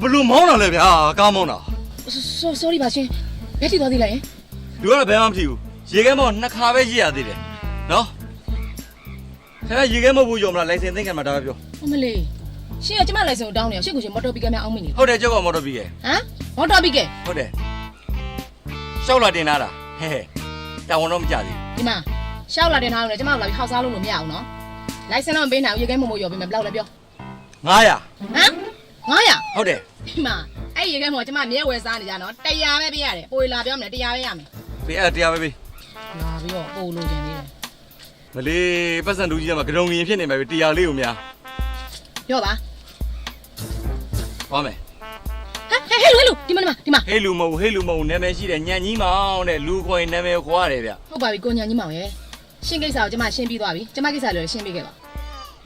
ဘလူမောင်းတာလေဗျာကားမောင်းတာ sorry ပါရှင်ဘယ်ထိသွားသေးလဲ လူကတော့ဘယ်မှမဖြစ်ဘူးရေခဲမောင်းနှစ်ခါပဲရည်ရသေးတယ်နော်ခင်ဗျာရေခဲမောင်းဘူးရောမလားလိုင်စင်သိမ်းခံမှာဒါပဲပြော အမလေးရှင်ကကျမလိုင်စင်ကိုတောင်းနေရရှစ်ကိုရှင်မော်တော်ဘီကများအောင်းမိနေ ဟုတ်တယ်ကြောက်ကမော်တော်ဘီက ဟမ်မော်တော်ဘီက ဟုတ်တယ်ရှောက်လာတင်လာတာဟဲ့တာဝန်တော့မကြသေး ဒီမှာရှောက်လာတင်ထားလို့ကျမတို့လာပြီးခောက်စားလို့မရအောင်နော်လိုင်စင်တော့မပေးနိုင်ဘူးရေခဲမမို့ရောပေးမယ်ဘယ်လောက်လဲပြော 900 ဟမ်900 ဟုတ်တယ် ဒီမှာအဲ့ရေခဲမို့ကျမမြဲဝယ်စားနေကြနော်100ပဲပေးရတယ်ပိုလာပြောမလဲ100ပဲရမယ် ပေးအဲ့တရားပဲပေး လာပြီးတော့ပိုလိုချင်သေးတယ် မလေးပတ်စံလူကြီးကမှကရုံငင်ဖြစ်နေမှာပဲတရားလေးကိုများ ပြောပါ သွားမယ် ဟဲ့လူဒီမှာ ဟေးလူမဟုတ်ဟေးလူမဟုတ်နာမည်ရှိတယ်ညံကြီးမောင်တဲ့လူခွင်နာမည်ကိုခေါ်ရတယ်ဗျ ဟုတ်ပါပြီကိုညာကြီးမောင်ရဲ့ရှင်းကိစ္စကိုကျမရှင်းပြီးသွားပြီကျမကိစ္စလည်းရှင်းပြီးခဲ့ပါ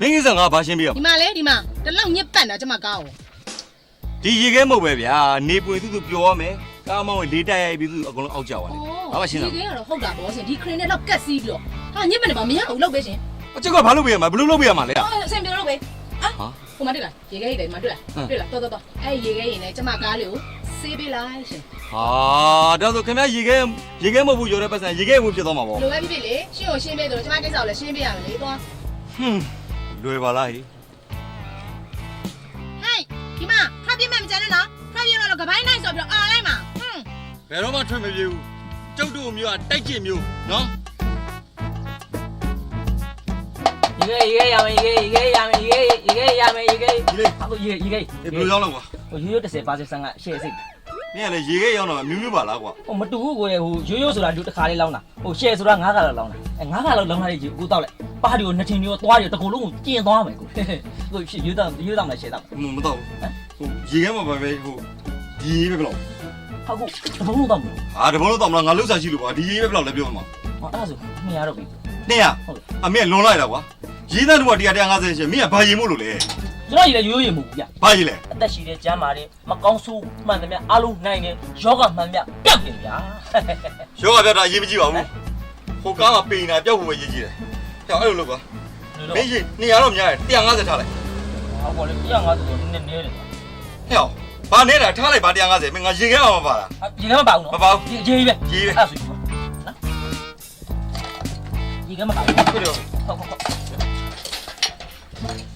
မင်းကိစ္စငါဘာရှင်းပြရမ ဒီမှာလေဒီမှာတလောက်ညစ်ပတ်တာကျမကောင်းအောင် ဒီရေခဲမဟုတ်ပဲဗျာနေပွင့်သူပြောရမယ်ကားမောင်းဝင်လေးတိုက်ရိုက်ပြီးသူအကုန်လုံးအောက်ကျသွားတယ်ဘာမှရှင်းတာ ဒီကေကတော့ဟုတ်တာပေါ့ရှင်ဒီခရင်နဲ့တော့ကတ်စီးပြီးတော့ဟာညစ်ပတ်နေပါမရဘူးလောက်ပဲရှင် အကျက်ကဘာလုပ်ပေးရမှာဘယ်လိုလုပ်ပေးရမှာလဲ အဆင်ပြေတော့ပဲဟာဟိုမှာတွေ့လားရေခဲတွေမှာတွေ့လားတော်အဲ့ရေခဲရင်လည်းကျမကားလေးကိုဆေးပေးလိုက်ရှင် ဟာဒါဆိုခင်ဗျာရေခဲမဟုတ်ဘူးရောတဲ့ပတ်စံရေခဲဝင်ဖြစ်သွားမှာပေါ့ လိုပဲဖြစ်လေရှင်းကိုရှင်းပေးတယ်ကျမကိစ္စကိုလည်းရှင်းပေးရမယ်လေသွား ဟွန်းလွယ်ပါလားဟေး ဟဲ့ဒီမှာဖတ်ပြမယ်မကြမ်းနဲ့နော်ဖတ်ပြတော့ကပိုင်းနိုင်ဆိုပြီးတော့အော်လိုက်မှာဟွန်း ဘယ်တော့မှထွက်မပြေဘူးကျုပ်တို့မျိုးကတိုက်ကျင်မျိုးနော် ရေရမယ်ရေရမယ်အခုရေ ဒီလေ ဟိုရိုးရိုး30%ဆန်းကရှေ့စိတ် မင်းကလည်းရေခဲရောက်တော့မျိုးမျိုးပါလားကွာ ဟိုမတူဘူးကိုရေဟိုရိုးရိုးဆိုတာဒီတစ်ခါလေးလောင်းတာဟိုရှေ့ဆိုတာ9ခါလောက်လောင်းတာအဲ9ခါလောက်လောင်းထားတဲ့ကိုတောက်လိုက်ပါတီကိုနှစ်ထင်မျိုးသွားတယ်တကူလုံးကိုကျင်သွားမယ်ကိုကိုရွေးတောင်းလိုက်ရှေ့တောက် မတော့ဘူးဟိုရေခဲမှာပဲဟိုဒီရေပဲဘယ်လောက် ဟုတ်ကိုတဘုံလုံးတောက်မယ် ဟာတဘောလုံးတော့မလားငါလှုပ်ရှားရှိလို့ကွာဒီရေပဲဘယ်လောက်လဲပြောမှာ ဟောအဲ့ဒါဆို200တော့ပြီ 200အမေလွန်လိုက်တာကွာရေးသားတူက150ရှင်မင်းကဘာရင်မို့လို့လဲ ကျွန်တော်ရေရိုးရိုးမဟုတ်ဘူးဗျ ဘာရင်လဲ အသက်ရှိတဲ့ကျမ်းမာတဲ့မကောင်းဆိုးမှန်သမျှအလုံးနိုင်တဲ့ယောဂမှန်သမျှပြတ်တယ်ဗျာ ရောကပြတ်တာအရေးမကြီးပါဘူးဟိုကားကပိန်တာပြောက်ဖို့ပဲရေးကြည့်တယ်ကြောက်အဲ့လိုလုပ်ကွာမင်းရှင်200တော့များတယ်150ထားလိုက် ဟောပေါ်လေ150ဆိုနည်းနည်းတယ် ဟဲ့ဘာနေတာထားလိုက်ပါ150မင်းငါရေခဲအောင်မပါလား ရေကမပါဘူးနော် မပါဘူး ရေကြီးပဲ ရေးပဲ အဲ့ဆိုနော်ရေကမပါဘူး ဖြစ်တယ် ဟုတ်